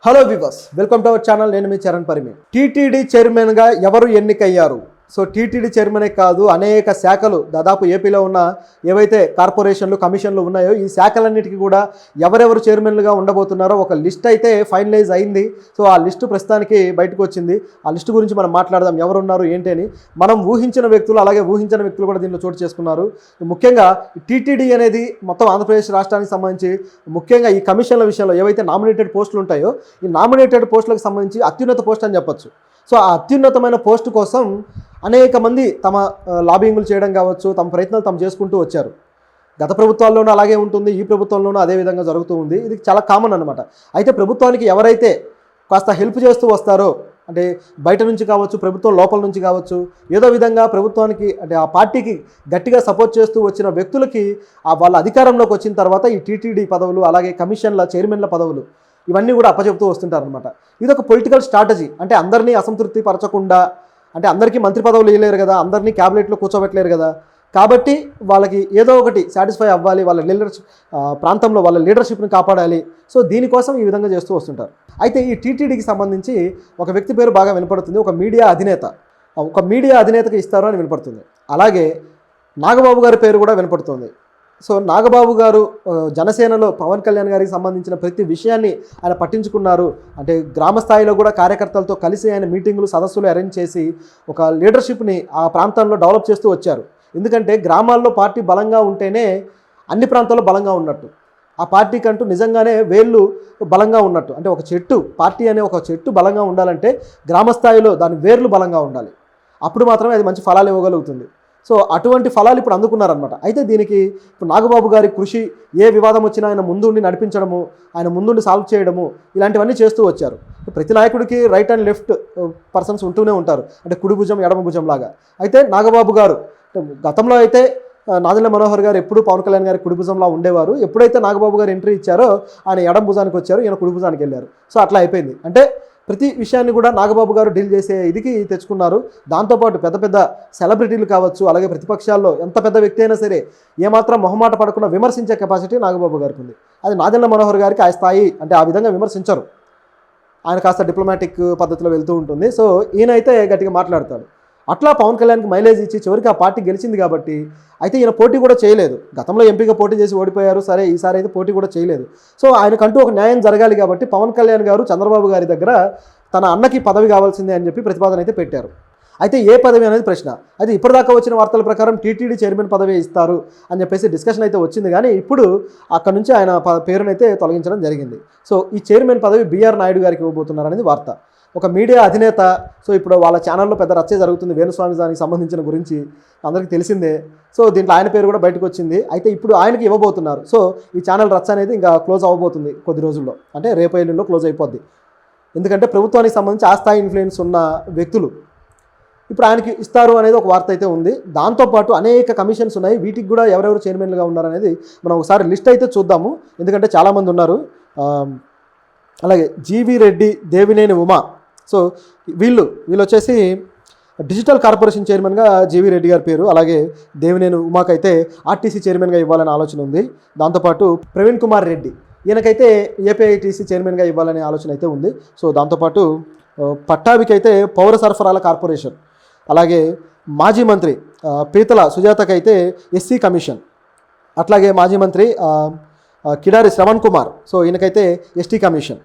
Hello viewers, welcome to our channel. నేను మీ Charan Parimi. TTD చైర్మన్గా ఎవరు ఎన్నికయ్యారు? సో టీటీడీ చైర్మనే కాదు, అనేక శాఖలు దాదాపు ఏపీలో ఉన్న ఏవైతే కార్పొరేషన్లు, కమిషన్లు ఉన్నాయో ఈ శాఖలన్నిటికీ కూడా ఎవరెవరు చైర్మన్లుగా ఉండబోతున్నారో ఒక లిస్ట్ అయితే ఫైనలైజ్ అయింది. సో ఆ లిస్టు ప్రస్తుతానికి బయటకు వచ్చింది. ఆ లిస్టు గురించి మనం మాట్లాడదాం, ఎవరున్నారు ఏంటి అని. మనం ఊహించిన వ్యక్తులు, అలాగే ఊహించిన వ్యక్తులు కూడా దీంట్లో చోటు చేసుకున్నారు. ముఖ్యంగా టీటీడీ అనేది మొత్తం ఆంధ్రప్రదేశ్ రాష్ట్రానికి సంబంధించి ముఖ్యంగా ఈ కమిషన్ల విషయంలో ఏవైతే నామినేటెడ్ పోస్టులు ఉంటాయో ఈ నామినేటెడ్ పోస్టులకు సంబంధించి అత్యున్నత పోస్ట్ అని చెప్పొచ్చు. సో ఆ అత్యున్నతమైన పోస్టు కోసం అనేక మంది తమ లాబింగ్లు చేయడం కావచ్చు, తమ ప్రయత్నాలు తాము చేసుకుంటూ వచ్చారు. గత ప్రభుత్వాల్లోనూ అలాగే ఉంటుంది, ఈ ప్రభుత్వంలోనూ అదే విధంగా జరుగుతూ ఉంది. ఇది చాలా కామన్ అనమాట. అయితే ప్రభుత్వానికి ఎవరైతే కాస్త హెల్ప్ చేస్తూ వస్తారో, అంటే బయట నుంచి కావచ్చు, ప్రభుత్వం లోపల నుంచి కావచ్చు, ఏదో విధంగా ప్రభుత్వానికి అంటే ఆ పార్టీకి గట్టిగా సపోర్ట్ చేస్తూ వచ్చిన వ్యక్తులకి వాళ్ళ అధికారంలోకి వచ్చిన తర్వాత ఈ టీటీడీ పదవులు, అలాగే కమిషన్ల చైర్మన్ల పదవులు ఇవన్నీ కూడా అప్పచెప్తూ వస్తుంటారనమాట. ఇది ఒక పొలిటికల్ స్ట్రాటజీ. అంటే అందరినీ అసంతృప్తి పరచకుండా, అంటే అందరికీ మంత్రి పదవులు ఇవ్వలేరు కదా, అందరినీ క్యాబినెట్లో కూర్చోబెట్టలేరు కదా, కాబట్టి వాళ్ళకి ఏదో ఒకటి సాటిస్ఫై అవ్వాలి, వాళ్ళ లీడర్షిప్ ప్రాంతంలో వాళ్ళ లీడర్షిప్ని కాపాడాలి. సో దీనికోసం ఈ విధంగా చేస్తూ వస్తుంటారు. అయితే ఈ టీటీడీకి సంబంధించి ఒక వ్యక్తి పేరు బాగా వినపడుతుంది. ఒక మీడియా అధినేతకి ఇస్తారు అని వినపడుతుంది. అలాగే నాగబాబు గారి పేరు కూడా వినపడుతుంది. సో నాగబాబు గారు జనసేనలో పవన్ కళ్యాణ్ గారికి సంబంధించిన ప్రతి విషయాన్ని ఆయన పట్టించుకున్నారు. అంటే గ్రామ స్థాయిలో కూడా కార్యకర్తలతో కలిసి ఆయన మీటింగులు, సదస్సులు అరేంజ్ చేసి ఒక లీడర్షిప్ని ఆ ప్రాంతంలో డెవలప్ చేస్తూ వచ్చారు. ఎందుకంటే గ్రామాల్లో పార్టీ బలంగా ఉంటేనే అన్ని ప్రాంతాల్లో బలంగా ఉన్నట్టు, ఆ పార్టీకి అంటూ నిజంగానే వేళ్ళు బలంగా ఉన్నట్టు. అంటే ఒక చెట్టు, పార్టీ అనే ఒక చెట్టు బలంగా ఉండాలంటే గ్రామ స్థాయిలో దాని వేర్లు బలంగా ఉండాలి. అప్పుడు మాత్రమే అది మంచి ఫలాలు ఇవ్వగలుగుతుంది. సో అటువంటి ఫలాలు ఇప్పుడు అందుకున్నారనమాట. అయితే దీనికి ఇప్పుడు నాగబాబు గారి కృషి, ఏ వివాదం వచ్చినా ఆయన ముందుండి నడిపించడము, ఆయన ముందుండి సాల్వ్ చేయడము, ఇలాంటివన్నీ చేస్తూ వచ్చారు. ప్రతి నాయకుడికి రైట్ అండ్ లెఫ్ట్ పర్సన్స్ ఉంటూనే ఉంటారు, అంటే కుడి భుజం ఎడమ భుజం లాగా. అయితే నాగబాబు గారు గతంలో అయితే నాదెండ్ల మనోహర్ గారు ఎప్పుడు పవన్ కళ్యాణ్ గారి కుడి భుజంలా ఉండేవారు. ఎప్పుడైతే నాగబాబు గారు ఎంట్రీ ఇచ్చారో ఆయన ఎడమ భుజానికి వచ్చారు, ఈయన కుడి భుజానికి వెళ్ళారు. సో అట్లా అయిపోయింది. అంటే ప్రతి విషయాన్ని కూడా నాగబాబు గారు డీల్ చేసే ఇదికి తెచ్చుకున్నారు. దాంతోపాటు పెద్ద పెద్ద సెలబ్రిటీలు కావచ్చు, అలాగే ప్రతిపక్షాల్లో ఎంత పెద్ద వ్యక్తి అయినా సరే ఏమాత్రం మొహమాట పడకుండా విమర్శించే కెపాసిటీ నాగబాబు గారికి ఉంది. అది నాదెండ్ల మనోహర్ గారికి ఆ స్థాయి, అంటే ఆ విధంగా విమర్శించరు. ఆయన కాస్త డిప్లొమాటిక్ పద్ధతిలో వెళ్తూ ఉంటుంది. సో ఈయనైతే గట్టిగా మాట్లాడతాడు. అట్లా పవన్ కళ్యాణ్కి మైలేజ్ ఇచ్చి చివరికి ఆ పార్టీ గెలిచింది కాబట్టి. అయితే ఈయన పోటీ కూడా చేయలేదు. గతంలో ఎంపీగా పోటీ చేసి ఓడిపోయారు, సరే ఈసారి అయితే పోటీ కూడా చేయలేదు. సో ఆయనకంటూ ఒక న్యాయం జరగాలి కాబట్టి పవన్ కళ్యాణ్ గారు చంద్రబాబు గారి దగ్గర తన అన్నకి పదవి కావాల్సిందే అని చెప్పి ప్రతిపాదన అయితే పెట్టారు. అయితే ఏ పదవి అనేది ప్రశ్న. అది ఇప్పటిదాకా వచ్చిన వార్తల ప్రకారం టీటీడీ చైర్మన్ పదవి ఇస్తారు అని చెప్పేసి డిస్కషన్ అయితే వచ్చింది. కానీ ఇప్పుడు అక్కడ నుంచి ఆయన పేరునైతే తొలగించడం జరిగింది. సో ఈ చైర్మన్ పదవి బీఆర్ నాయుడు గారికి ఇవ్వబోతున్నారు అనేది వార్త. ఒక మీడియా అధినేత. సో ఇప్పుడు వాళ్ళ ఛానల్లో పెద్ద రచ్చే జరుగుతుంది వేణుస్వామి దానికి సంబంధించిన గురించి, అందరికీ తెలిసిందే. సో దీంట్లో ఆయన పేరు కూడా బయటకు వచ్చింది. అయితే ఇప్పుడు ఆయనకి ఇవ్వబోతున్నారు. సో ఈ ఛానల్ రచ్చ అనేది ఇంకా క్లోజ్ అవ్వబోతుంది కొద్ది రోజుల్లో, అంటే రేపు ఎల్లుండిలో క్లోజ్ అయిపోద్ది. ఎందుకంటే ప్రభుత్వానికి సంబంధించి ఆ స్థాయి ఇన్ఫ్లుయెన్స్ ఉన్న వ్యక్తులు ఇప్పుడు ఆయనకి ఇస్తారు అనేది ఒక వార్త అయితే ఉంది. దాంతోపాటు అనేక కమిషన్స్ ఉన్నాయి, వీటికి కూడా ఎవరెవరు చైర్మన్లుగా ఉన్నారనేది మనం ఒకసారి లిస్ట్ అయితే చూద్దాము. ఎందుకంటే చాలామంది ఉన్నారు. అలాగే జీవి రెడ్డి, దేవినేని ఉమా. సో వీళ్ళు వచ్చేసి డిజిటల్ కార్పొరేషన్ చైర్మన్గా జీవి రెడ్డి గారి పేరు, అలాగే దేవినేని ఉమాకైతే ఆర్టీసీ చైర్మన్గా ఇవ్వాలనే ఆలోచన ఉంది. దాంతోపాటు ప్రవీణ్ కుమార్ రెడ్డి, ఈయనకైతే ఏపీఐటీసీ చైర్మన్గా ఇవ్వాలనే ఆలోచన అయితే ఉంది. సో దాంతోపాటు పట్టాభికి అయితే పౌర సరఫరాల కార్పొరేషన్, అలాగే మాజీ మంత్రి పీతల సుజాతకైతే ఎస్సీ కమిషన్, అట్లాగే మాజీ మంత్రి కిడారి శ్రవణ్ కుమార్, సో ఈయనకైతే ఎస్టీ కమిషన్.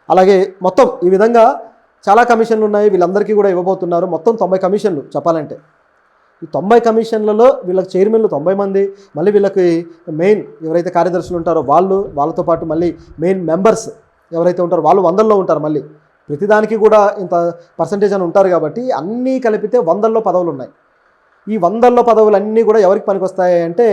అలాగే మొత్తం ఈ విధంగా చాలా కమిషన్లు ఉన్నాయి. వీళ్ళందరికీ కూడా ఇవ్వబోతున్నారు. మొత్తం 90 కమిషన్లు చెప్పాలంటే. ఈ 90 కమిషన్లలో వీళ్ళకి చైర్మన్లు 90 మంది, మళ్ళీ వీళ్ళకి మెయిన్ ఎవరైతే కార్యదర్శులు ఉంటారో వాళ్ళతో పాటు మళ్ళీ మెయిన్ మెంబర్స్ ఎవరైతే ఉంటారో వాళ్ళు 100లో ఉంటారు. మళ్ళీ ప్రతిదానికి కూడా ఇంత పర్సంటేజ్ అని ఉంటారు కాబట్టి అన్నీ కలిపితే 100లో పదవులు ఉన్నాయి. ఈ 100లో పదవులన్నీ కూడా ఎవరికి పనికొస్తాయి అంటే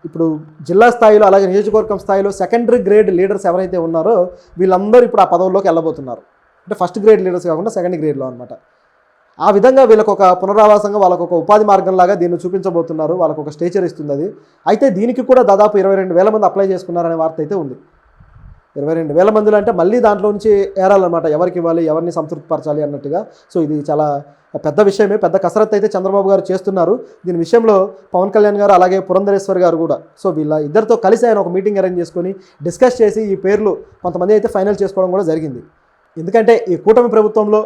ఇప్పుడు జిల్లా స్థాయిలో, అలాగే నియోజకవర్గం స్థాయిలో సెకండరీ గ్రేడ్ లీడర్స్ ఎవరైతే ఉన్నారో వీళ్ళందరూ ఇప్పుడు ఆ పదవుల్లోకి వెళ్ళబోతున్నారు. అంటే ఫస్ట్ గ్రేడ్ లీడర్స్ కాకుండా సెకండ్ గ్రేడ్లో అనమాట. ఆ విధంగా వీళ్ళకు ఒక పునరావాసంగా, వాళ్ళకు ఒక ఉపాధి మార్గంలాగా దీన్ని చూపించబోతున్నారు. వాళ్ళకు ఒక స్టేచర్ ఇస్తుంది అది. అయితే దీనికి కూడా దాదాపు 22,000 మంది అప్లై చేసుకున్నారనే వార్త అయితే ఉంది. 22,000 మందిలో అంటే మళ్ళీ దాంట్లో నుంచి ఏరాలన్నమాట, ఎవరికి ఇవ్వాలి, ఎవరిని సంతృప్తిపరచాలి అన్నట్టుగా. సో ఇది చాలా పెద్ద విషయమే, పెద్ద కసరత్తు అయితే చంద్రబాబు గారు చేస్తున్నారు. దీని విషయంలో పవన్ కళ్యాణ్ గారు అలాగే పురంధరేశ్వర్ గారు కూడా సో వీళ్ళ ఇద్దరితో కలిసి ఆయన ఒక మీటింగ్ అరేంజ్ చేసుకొని డిస్కస్ చేసి ఈ పేర్లు కొంతమంది అయితే ఫైనల్ చేసుకోవడం కూడా జరిగింది. ఎందుకంటే ఈ కూటమి ప్రభుత్వంలో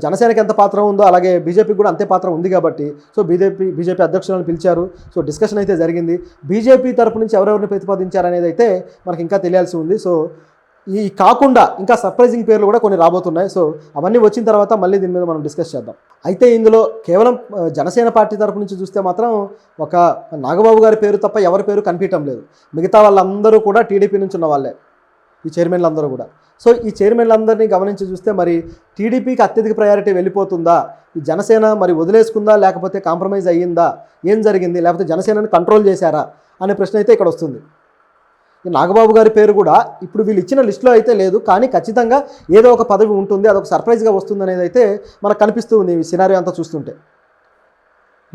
జనసేనకి ఎంత పాత్ర ఉందో అలాగే బీజేపీకి కూడా అంతే పాత్ర ఉంది కాబట్టి సో బీజేపీ అధ్యక్షులను పిలిచారు. సో డిస్కషన్ అయితే జరిగింది. బీజేపీ తరపు నుంచి ఎవరెవరిని ప్రతిపాదించారనేది అయితే మనకి ఇంకా తెలియాల్సి ఉంది. సో ఈ కాకుండా ఇంకా సర్ప్రైజింగ్ పేర్లు కూడా కొన్ని రాబోతున్నాయి. సో అవన్నీ వచ్చిన తర్వాత మళ్ళీ దీని మీద మనం డిస్కస్ చేద్దాం. అయితే ఇందులో కేవలం జనసేన పార్టీ తరపు నుంచి చూస్తే మాత్రం ఒక నాగబాబు గారి పేరు తప్ప ఎవరి పేరు కనిపించడం లేదు. మిగతా వాళ్ళందరూ కూడా టీడీపీ నుంచి ఉన్న వాళ్ళే, ఈ చైర్మన్లందరూ కూడా. సో ఈ చైర్మన్లందరినీ గమనించి చూస్తే మరి టీడీపీకి అత్యధిక ప్రయారిటీ వెళ్ళిపోతుందా, ఈ జనసేన మరి వదిలేసుకుందా, లేకపోతే కాంప్రమైజ్ అయ్యిందా, ఏం జరిగింది, లేకపోతే జనసేనని కంట్రోల్ చేశారా అనే ప్రశ్న అయితే ఇక్కడ వస్తుంది. ఈ నాగబాబు గారి పేరు కూడా ఇప్పుడు వీళ్ళు ఇచ్చిన లిస్టులో అయితే లేదు, కానీ ఖచ్చితంగా ఏదో ఒక పదవి ఉంటుంది, అదొక సర్ప్రైజ్గా వస్తుంది అనేది అయితే మనకు కనిపిస్తూ ఉంది ఈ సినారియో అంతా చూస్తుంటే.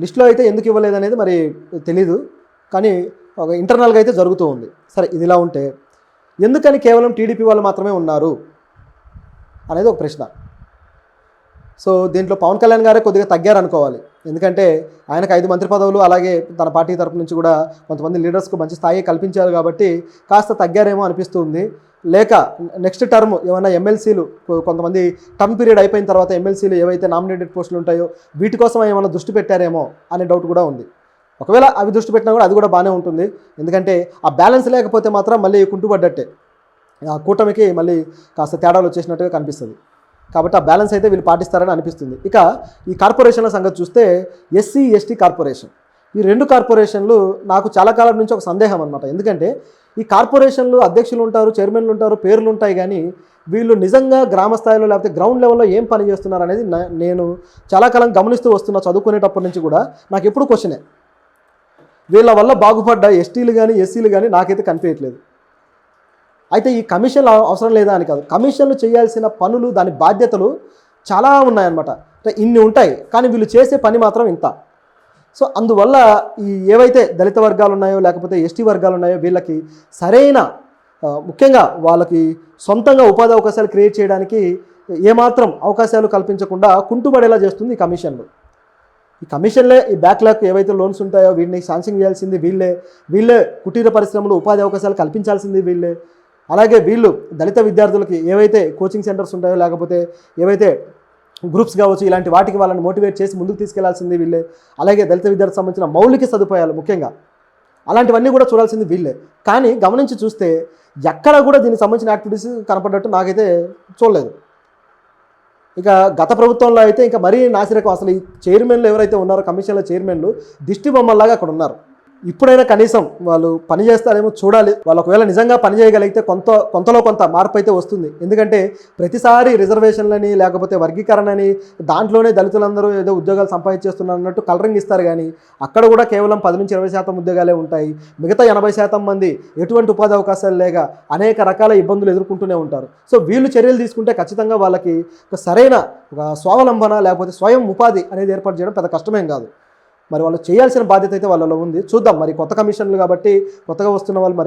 లిస్టులో అయితే ఎందుకు ఇవ్వలేదు అనేది మరి తెలీదు, కానీ ఒక ఇంటర్నల్గా అయితే జరుగుతూ ఉంది. సరే, ఇది ఇలా ఉంటే ఎందుకని కేవలం టీడీపీ వాళ్ళు మాత్రమే ఉన్నారు అనేది ఒక ప్రశ్న. సో దీంట్లో పవన్ కళ్యాణ్ గారే కొద్దిగా తగ్గారనుకోవాలి. ఎందుకంటే ఆయనకు 5 మంత్రి పదవులు అలాగే తన పార్టీ తరపు నుంచి కూడా కొంతమంది లీడర్స్కు మంచి స్థాయి కల్పించారు కాబట్టి కాస్త తగ్గారేమో అనిపిస్తుంది. లేక నెక్స్ట్ టర్మ్ ఏమైనా ఎమ్మెల్సీలు కొంతమంది టర్మ్ పీరియడ్ అయిపోయిన తర్వాత ఎమ్మెల్సీలు ఏవైతే నామినేటెడ్ పోస్టులు ఉంటాయో వీటి కోసం ఏమైనా దృష్టి పెట్టారేమో అనే డౌట్ కూడా ఉంది. ఒకవేళ అవి దృష్టి పెట్టినా కూడా అది కూడా బాగానే ఉంటుంది. ఎందుకంటే ఆ బ్యాలెన్స్ లేకపోతే మాత్రం మళ్ళీ కుంటుపడ్డట్టే, ఆ కూటమికి మళ్ళీ కాస్త తేడాలు వచ్చేసినట్టుగా కనిపిస్తుంది. కాబట్టి ఆ బ్యాలెన్స్ అయితే వీళ్ళు పాటిస్తారని అనిపిస్తుంది. ఇక ఈ కార్పొరేషన్ల సంగతి చూస్తే ఎస్సీ ఎస్టీ కార్పొరేషన్, ఈ 2 కార్పొరేషన్లు నాకు చాలా కాలం నుంచి ఒక సందేహం అనమాట. ఎందుకంటే ఈ కార్పొరేషన్లు అధ్యక్షులు ఉంటారు, చైర్మన్లు ఉంటారు, పేర్లు ఉంటాయి, కానీ వీళ్ళు నిజంగా గ్రామ స్థాయిలో లేకపోతే గ్రౌండ్ లెవెల్లో ఏం పని చేస్తున్నారు అనేది నేను చాలా కాలం గమనిస్తూ వస్తున్నా. చదువుకునేటప్పటి నుంచి కూడా నాకు ఎప్పుడు క్వశ్చనే, వీళ్ళ వల్ల బాగుపడ్డ ఎస్టీలు కానీ ఎస్సీలు కానీ నాకైతే కనిపించట్లేదు. అయితే ఈ కమిషన్లు అవసరం లేదా అని కాదు, కమిషన్లు చేయాల్సిన పనులు, దాని బాధ్యతలు చాలా ఉన్నాయన్నమాట. అంటే ఇన్ని ఉంటాయి, కానీ వీళ్ళు చేసే పని మాత్రం ఇంత. సో అందువల్ల ఈ ఏవైతే దళిత వర్గాలు ఉన్నాయో లేకపోతే ఎస్టీ వర్గాలు ఉన్నాయో వీళ్ళకి సరైన ముఖ్యంగా వాళ్ళకి సొంతంగా ఉపాధి అవకాశాలు క్రియేట్ చేయడానికి ఏమాత్రం అవకాశాలు కల్పించకుండా కుంటుపడేలా చేస్తుంది ఈ కమిషన్లు. ఈ కమిషన్లే ఈ బ్యాక్లాగ్ ఏవైతే లోన్స్ ఉంటాయో వీటిని శాంక్షన్ చేయాల్సింది వీళ్ళే కుటీర పరిశ్రమలు ఉపాధి అవకాశాలు కల్పించాల్సింది వీళ్ళే. అలాగే వీళ్ళు దళిత విద్యార్థులకి ఏవైతే కోచింగ్ సెంటర్స్ ఉంటాయో లేకపోతే ఏవైతే గ్రూప్స్ కావచ్చు ఇలాంటి వాటికి వాళ్ళని మోటివేట్ చేసి ముందుకు తీసుకెళ్లాల్సింది వీళ్ళే. అలాగే దళిత విద్యార్థులకు సంబంధించిన మౌలిక సదుపాయాలు ముఖ్యంగా అలాంటివన్నీ కూడా చూడాల్సింది వీళ్ళే. కానీ గమనించి చూస్తే ఎక్కడ కూడా దీనికి సంబంధించిన యాక్టివిటీస్ కనపడ్డట్టు నాకైతే చూడలేదు. ఇక గత ప్రభుత్వంలో అయితే ఇంకా మరీ నాసిరకం, అసలు ఈ చైర్మన్లు ఎవరైతే ఉన్నారో కమిషన్ల చైర్మన్లు దిష్టి బొమ్మల్లాగా అక్కడ ఉన్నారు. ఇప్పుడైనా కనీసం వాళ్ళు పని చేస్తారేమో చూడాలి. వాళ్ళు ఒకవేళ నిజంగా పని చేయగలిగితే కొంతలో కొంత మార్పు అయితే వస్తుంది. ఎందుకంటే ప్రతిసారి రిజర్వేషన్లని లేకపోతే వర్గీకరణని దాంట్లోనే దళితులందరూ ఏదో ఉద్యోగాలు సంపాదించేస్తున్నారు అన్నట్టు కలరింగ్ ఇస్తారు, కానీ అక్కడ కూడా కేవలం 10-20% ఉద్యోగాలే ఉంటాయి. మిగతా 80% మంది ఎటువంటి ఉపాధి అవకాశాలు లేక అనేక రకాల ఇబ్బందులు ఎదుర్కొంటూనే ఉంటారు. సో వీళ్ళు చర్యలు తీసుకుంటే ఖచ్చితంగా వాళ్ళకి ఒక సరైన ఒక స్వావలంబన లేకపోతే స్వయం ఉపాధి అనేది ఏర్పాటు చేయడం పెద్ద కష్టమేం కాదు. మరి వాళ్ళు చేయాల్సిన బాధ్యత అయితే వాళ్ళలో ఉంది. చూద్దాం, మరి కొత్త కమిషన్లు కాబట్టి కొత్తగా వస్తున్న వాళ్ళు మరి